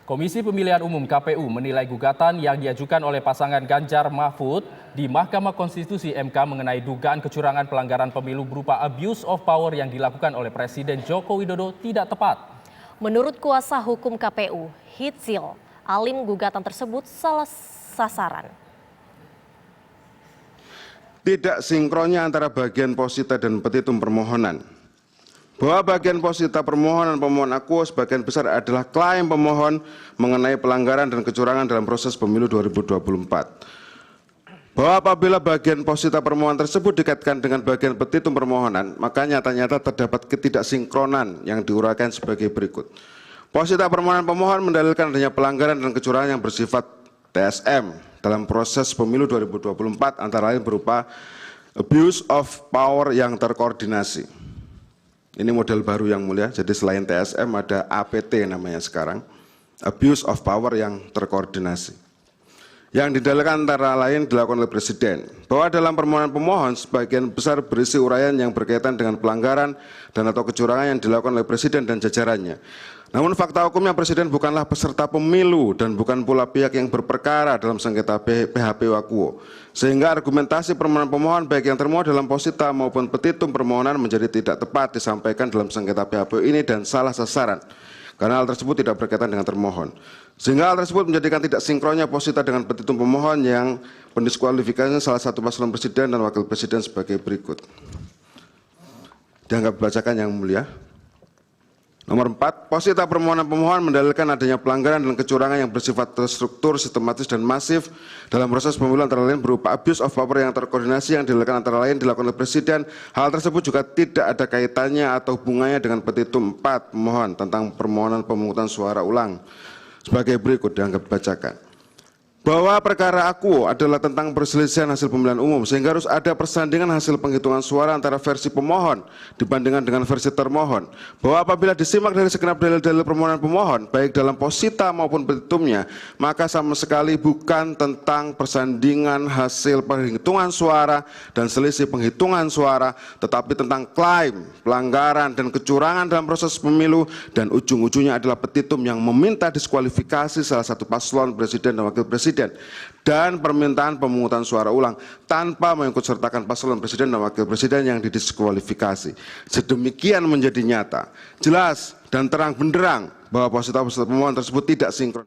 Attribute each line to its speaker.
Speaker 1: Komisi Pemilihan Umum (KPU) menilai gugatan yang diajukan oleh pasangan Ganjar Mahfud di Mahkamah Konstitusi (MK) mengenai dugaan kecurangan pelanggaran pemilu berupa abuse of power yang dilakukan oleh Presiden Joko Widodo tidak tepat.
Speaker 2: Menurut kuasa hukum KPU, Hitzil Alim, gugatan tersebut salah sasaran.
Speaker 3: Tidak sinkronnya antara bagian posita dan petitum permohonan. Bahwa bagian posita permohonan pemohon akuo sebagian besar adalah klaim pemohon mengenai pelanggaran dan kecurangan dalam proses pemilu 2024. Bahwa apabila bagian posita permohonan tersebut dikaitkan dengan bagian petitum permohonan, maka nyata-nyata terdapat ketidaksinkronan yang diuraikan sebagai berikut. Posita permohonan pemohon mendalilkan adanya pelanggaran dan kecurangan yang bersifat TSM dalam proses pemilu 2024 antara lain berupa abuse of power yang terkoordinasi. Ini model baru yang mulia, jadi selain TSM ada APT namanya sekarang, abuse of power yang terkoordinasi. Yang didalilkan antara lain dilakukan oleh Presiden, bahwa dalam permohonan pemohon sebagian besar berisi uraian yang berkaitan dengan pelanggaran dan atau kecurangan yang dilakukan oleh Presiden dan jajarannya. Namun fakta hukumnya Presiden bukanlah peserta pemilu dan bukan pula pihak yang berperkara dalam sengketa PHPU akuo. Sehingga argumentasi permohonan pemohon baik yang termuat dalam posita maupun petitum permohonan menjadi tidak tepat disampaikan dalam sengketa PHPU ini dan salah sasaran. Karena hal tersebut tidak berkaitan dengan termohon. Sehingga hal tersebut menjadikan tidak sinkronnya posita dengan petitum pemohon yang mendiskualifikasinya salah satu paslon presiden dan wakil presiden sebagai berikut. Dianggap dibacakan yang mulia. Nomor 4, posita permohonan pemohon mendalilkan adanya pelanggaran dan kecurangan yang bersifat terstruktur, sistematis, dan masif dalam proses pemilu antara lain berupa abuse of power yang terkoordinasi yang dilakukan antara lain dilakukan oleh Presiden. Hal tersebut juga tidak ada kaitannya atau hubungannya dengan petitum 4 pemohon tentang permohonan pemungutan suara ulang. Sebagai berikut dianggap dibacakan. Bahwa perkara akuo adalah tentang perselisihan hasil pemilihan umum sehingga harus ada persandingan hasil penghitungan suara antara versi pemohon dibandingkan dengan versi termohon. Bahwa apabila disimak dari segenap dalil-dalil permohonan pemohon baik dalam posita maupun petitumnya, maka sama sekali bukan tentang persandingan hasil penghitungan suara dan selisih penghitungan suara, tetapi tentang klaim, pelanggaran dan kecurangan dalam proses pemilu, dan ujung-ujungnya adalah petitum yang meminta diskualifikasi salah satu paslon presiden dan wakil presiden dan permintaan pemungutan suara ulang tanpa mengikutsertakan paslon presiden dan wakil presiden yang didiskualifikasi. Sedemikian menjadi nyata, jelas dan terang benderang bahwa posita pemohon tersebut tidak sinkron.